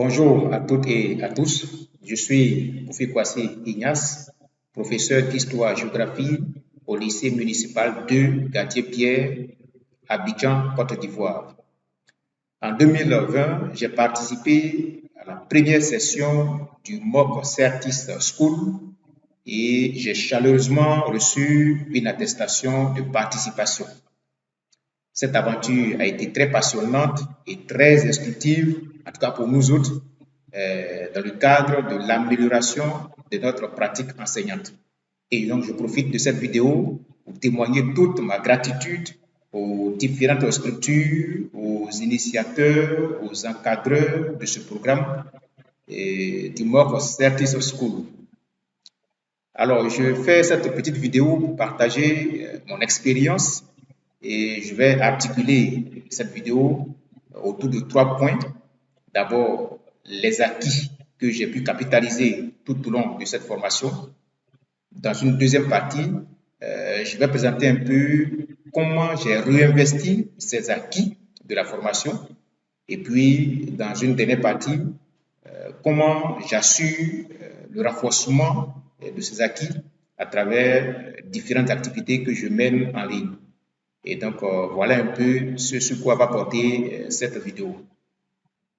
Bonjour à toutes et à tous. Je suis Koufi Kwasi Ignace, professeur d'histoire-géographie au lycée municipal de Gatier-Pierre, Abidjan, Côte d'Ivoire. En 2020, j'ai participé à la première session du MOOC Certis School et j'ai chaleureusement reçu une attestation de participation. Cette aventure a été très passionnante et très instructive, en tout cas pour nous autres, dans le cadre de l'amélioration de notre pratique enseignante. Et donc, je profite de cette vidéo pour témoigner toute ma gratitude aux différentes structures, aux initiateurs, aux encadreurs de ce programme du MOOC Certis School. Alors, je fais cette petite vidéo pour partager mon expérience et je vais articuler cette vidéo autour de 3 points. D'abord, les acquis que j'ai pu capitaliser tout au long de cette formation. Dans une deuxième partie, je vais présenter un peu comment j'ai réinvesti ces acquis de la formation. Et puis, dans une dernière partie, comment j'assure le renforcement de ces acquis à travers différentes activités que je mène en ligne. Et donc, voilà un peu ce sur quoi va porter cette vidéo.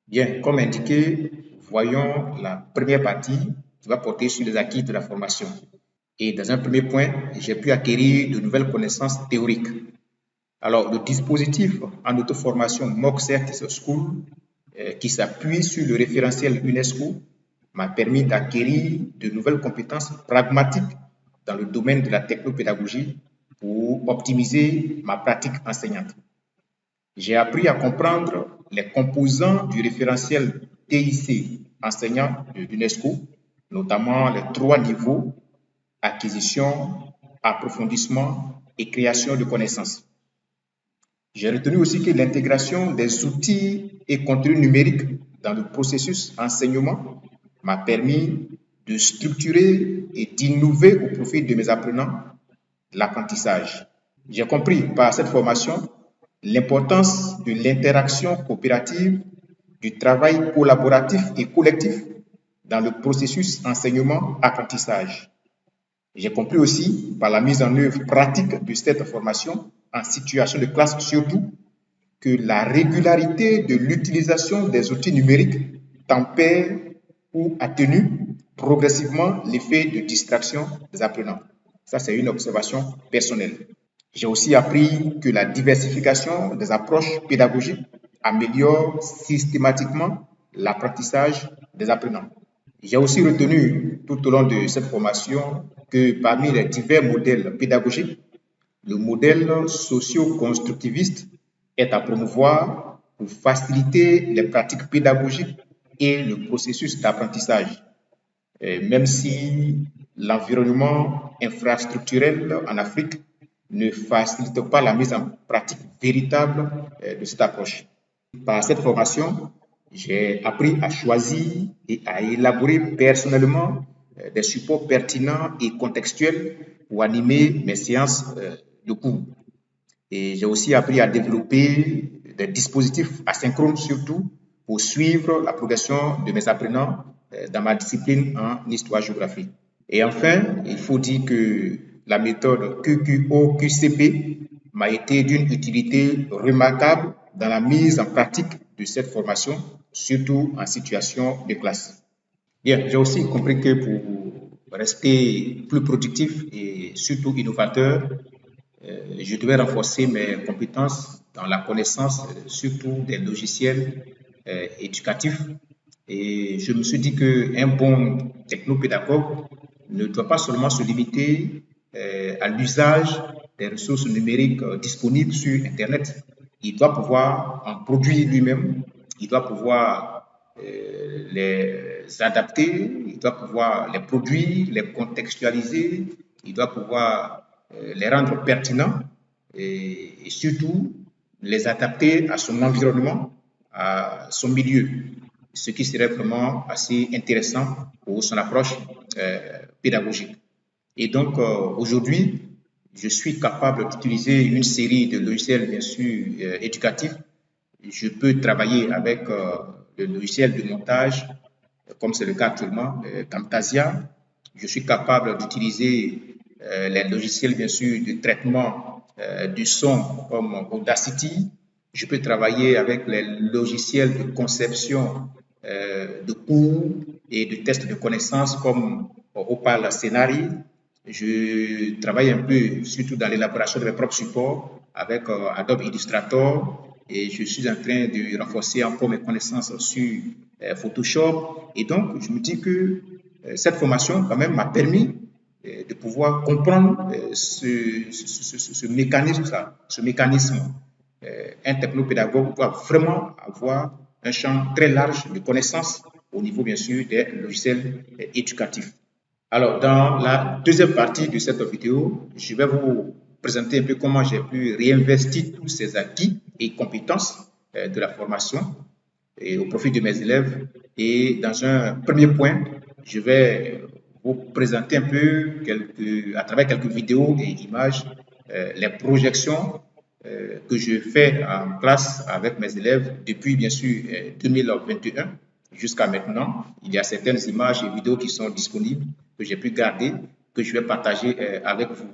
Bien, comme indiqué, voyons la première partie qui va porter sur les acquis de la formation. Et dans un premier point, j'ai pu acquérir de nouvelles connaissances théoriques. Alors, le dispositif en auto-formation MOOC Certis School, qui s'appuie sur le référentiel UNESCO, m'a permis d'acquérir de nouvelles compétences pragmatiques dans le domaine de la technopédagogie pour optimiser ma pratique enseignante. J'ai appris à comprendre les composants du référentiel TIC enseignant de l'UNESCO, notamment les 3 niveaux: acquisition, approfondissement et création de connaissances. J'ai retenu aussi que l'intégration des outils et contenus numériques dans le processus enseignement m'a permis de structurer et d'innover au profit de mes apprenants l'apprentissage. J'ai compris par cette formation l'importance de l'interaction coopérative, du travail collaboratif et collectif dans le processus enseignement-apprentissage. J'ai compris aussi par la mise en œuvre pratique de cette formation en situation de classe surtout que la régularité de l'utilisation des outils numériques tempère ou atténue progressivement l'effet de distraction des apprenants. Ça, c'est une observation personnelle. J'ai aussi appris que la diversification des approches pédagogiques améliore systématiquement l'apprentissage des apprenants. J'ai aussi retenu tout au long de cette formation que parmi les divers modèles pédagogiques, le modèle socio-constructiviste est à promouvoir pour faciliter les pratiques pédagogiques et le processus d'apprentissage. Même si l'environnement infrastructurel en Afrique ne facilite pas la mise en pratique véritable de cette approche. Par cette formation, j'ai appris à choisir et à élaborer personnellement des supports pertinents et contextuels pour animer mes séances de cours. Et j'ai aussi appris à développer des dispositifs asynchrones surtout pour suivre la progression de mes apprenants dans ma discipline en histoire-géographie. Et enfin, il faut dire que la méthode QQO-QCP m'a été d'une utilité remarquable dans la mise en pratique de cette formation, surtout en situation de classe. Bien, j'ai aussi compris que pour rester plus productif et surtout innovateur, je devais renforcer mes compétences dans la connaissance surtout des logiciels éducatifs. Et je me suis dit qu'un bon technopédagogue ne doit pas seulement se limiter à l'usage des ressources numériques disponibles sur Internet. Il doit pouvoir en produire lui-même, il doit pouvoir les adapter, il doit pouvoir les produire, les contextualiser, il doit pouvoir les rendre pertinents et surtout les adapter à son environnement, à son milieu, ce qui serait vraiment assez intéressant pour son approche pédagogique. Et donc, aujourd'hui, je suis capable d'utiliser une série de logiciels, bien sûr, éducatifs. Je peux travailler avec le logiciel de montage, comme c'est le cas actuellement, Camtasia. Je suis capable d'utiliser les logiciels, bien sûr, de traitement du son comme Audacity. Je peux travailler avec les logiciels de conception de cours et de tests de connaissances comme Opal Scenari. Je travaille un peu, surtout dans l'élaboration de mes propres supports avec Adobe Illustrator, et je suis en train de renforcer encore mes connaissances sur Photoshop. Et donc, je me dis que cette formation, quand même, m'a permis de pouvoir comprendre ce mécanisme-là, ce mécanisme. Un technopédagogue doit vraiment avoir un champ très large de connaissances au niveau, bien sûr, des logiciels éducatifs. Alors, dans la deuxième partie de cette vidéo, je vais vous présenter un peu comment j'ai pu réinvestir tous ces acquis et compétences de la formation et au profit de mes élèves. Et dans un premier point, je vais vous présenter un peu, à travers quelques vidéos et images, les projections que je fais en classe avec mes élèves depuis, bien sûr, 2021 jusqu'à maintenant. Il y a certaines images et vidéos qui sont disponibles, que j'ai pu garder, que je vais partager avec vous.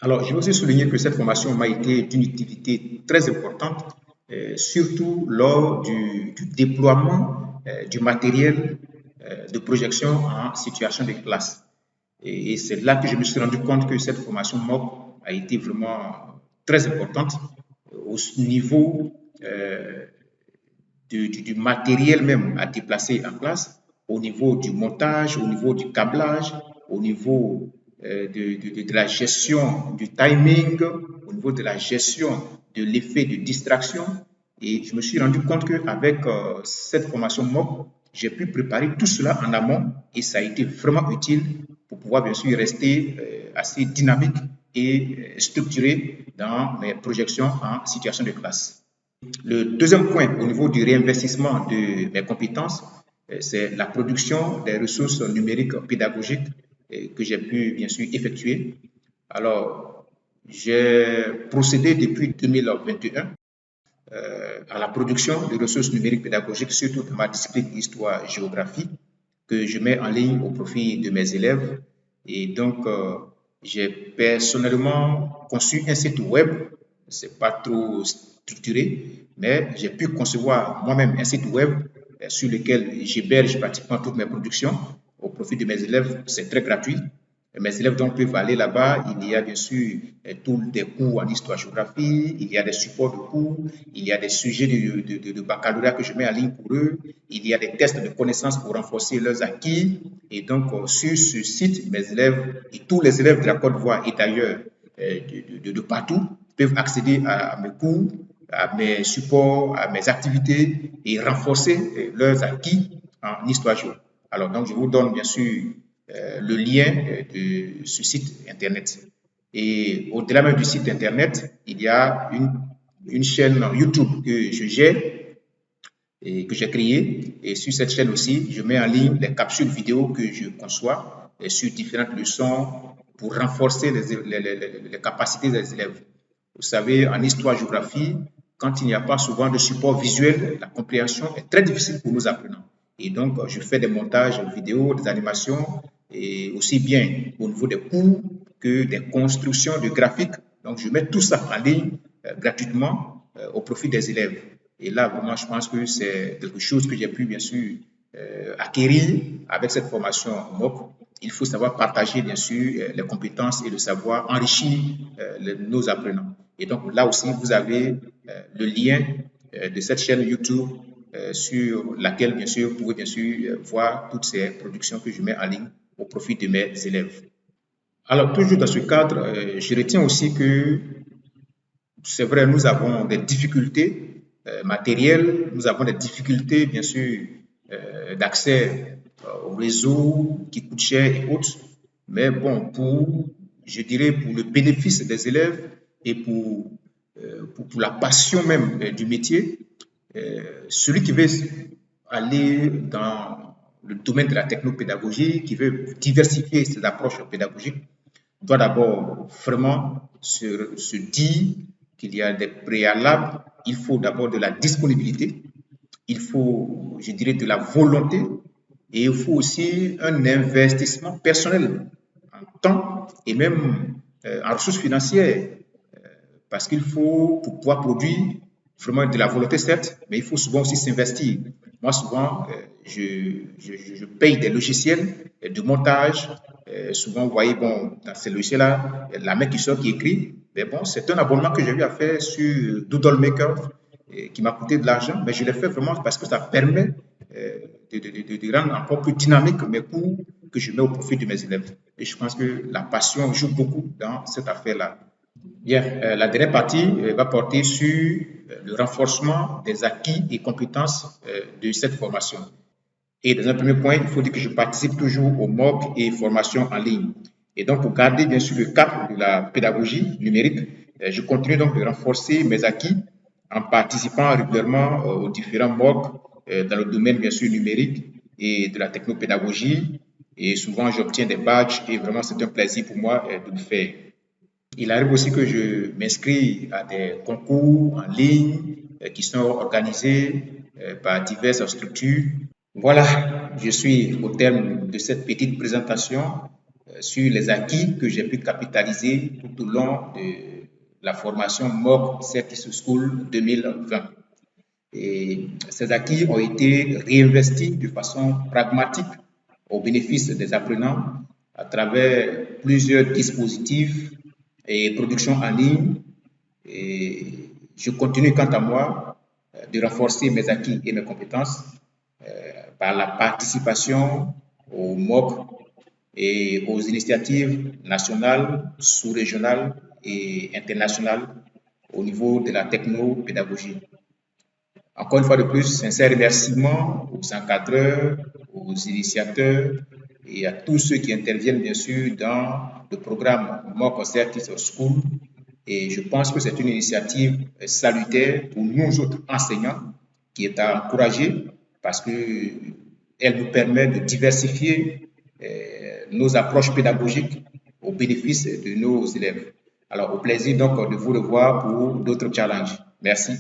Alors, je veux aussi souligner que cette formation m'a été d'une utilité très importante, surtout lors du déploiement du matériel de projection en situation de classe. Et c'est là que je me suis rendu compte que cette formation MOOC a été vraiment très importante au niveau du matériel même à déplacer en classe, au niveau du montage, au niveau du câblage, au niveau de la gestion du timing, au niveau de la gestion de l'effet de distraction. Et je me suis rendu compte qu'avec cette formation MOOC, j'ai pu préparer tout cela en amont et ça a été vraiment utile pour pouvoir bien sûr rester assez dynamique et structuré dans mes projections en situation de classe. Le deuxième point au niveau du réinvestissement de mes compétences, c'est la production des ressources numériques pédagogiques que j'ai pu bien sûr effectuer. Alors, j'ai procédé depuis 2021 à la production de ressources numériques pédagogiques, surtout dans ma discipline histoire-géographie, que je mets en ligne au profit de mes élèves. Et donc, j'ai personnellement conçu un site web c'est pas trop structuré, mais j'ai pu concevoir moi-même un site web sur lequel j'héberge pratiquement toutes mes productions au profit de mes élèves. C'est très gratuit. Mes élèves donc peuvent aller là-bas. Il y a bien sûr tous des cours en histoire-géographie, il y a des supports de cours, il y a des sujets de baccalauréat que je mets en ligne pour eux, il y a des tests de connaissances pour renforcer leurs acquis. Et donc, sur ce site, mes élèves et tous les élèves de la Côte d'Ivoire et d'ailleurs de partout peuvent accéder à mes cours, à mes supports, à mes activités et renforcer leurs acquis en histoire-géo. Alors, donc, je vous donne bien sûr le lien de ce site Internet. Et au-delà même du site Internet, il y a une chaîne YouTube que je gère et que j'ai créée. Et sur cette chaîne aussi, je mets en ligne les capsules vidéo que je conçois sur différentes leçons pour renforcer les capacités des élèves. Vous savez, en histoire-géographie, quand il n'y a pas souvent de support visuel, la compréhension est très difficile pour nos apprenants. Et donc, je fais des montages vidéo, des animations, et aussi bien au niveau des cours que des constructions de graphiques. Donc, je mets tout ça en ligne gratuitement au profit des élèves. Et là, vraiment, je pense que c'est quelque chose que j'ai pu, bien sûr, acquérir avec cette formation MOOC. Il faut savoir partager, bien sûr, les compétences et le savoir enrichir nos apprenants. Et donc, là aussi, vous avez le lien de cette chaîne YouTube sur laquelle, bien sûr, vous pouvez, bien sûr, voir toutes ces productions que je mets en ligne au profit de mes élèves. Alors, toujours dans ce cadre, je retiens aussi que c'est vrai, nous avons des difficultés matérielles, nous avons des difficultés, bien sûr, d'accès au réseau qui coûte cher et autres. Mais bon, je dirais, pour le bénéfice des élèves et pour la passion même du métier, celui qui veut aller dans le domaine de la technopédagogie, qui veut diversifier ses approches pédagogiques, doit d'abord vraiment se dire qu'il y a des préalables. Il faut d'abord de la disponibilité, il faut, je dirais, de la volonté et il faut aussi un investissement personnel en temps et même en ressources financières parce qu'il faut, pour pouvoir produire, vraiment de la volonté, certes, mais il faut souvent aussi s'investir. Moi, souvent, je paye des logiciels de montage. Souvent, vous voyez, bon, dans ces logiciels-là, la main qui sort, qui écrit, mais bon, c'est un abonnement que j'ai eu à faire sur Doodle Maker qui m'a coûté de l'argent, mais je l'ai fait vraiment parce que ça permet de rendre encore plus dynamique mes cours que je mets au profit de mes élèves. Et je pense que la passion joue beaucoup dans cette affaire-là. Bien, la dernière partie va porter sur le renforcement des acquis et compétences de cette formation. Et dans un premier point, il faut dire que je participe toujours au MOOC et formations en ligne. Et donc, pour garder bien sûr le cap de la pédagogie numérique, je continue donc de renforcer mes acquis en participant régulièrement aux différents MOOC dans le domaine bien sûr numérique et de la technopédagogie. Et souvent, j'obtiens des badges et vraiment, c'est un plaisir pour moi de le faire. Il arrive aussi que je m'inscris à des concours en ligne qui sont organisés par diverses structures. Voilà, je suis au terme de cette petite présentation sur les acquis que j'ai pu capitaliser tout au long de la formation MOOC Certis School 2020. Et ces acquis ont été réinvestis de façon pragmatique au bénéfice des apprenants à travers plusieurs dispositifs et productions en ligne. Et je continue quant à moi de renforcer mes acquis et mes compétences par la participation au MOOC et aux initiatives nationales, sous-régionales et internationales au niveau de la technopédagogie. Encore une fois de plus, sincère remerciement aux encadreurs, aux initiateurs et à tous ceux qui interviennent bien sûr dans le programme MOOC Certis School. Et je pense que c'est une initiative salutaire pour nous autres enseignants qui est à encourager parce qu'elle nous permet de diversifier nos approches pédagogiques au bénéfice de nos élèves. Alors, au plaisir donc de vous revoir pour d'autres challenges. Merci.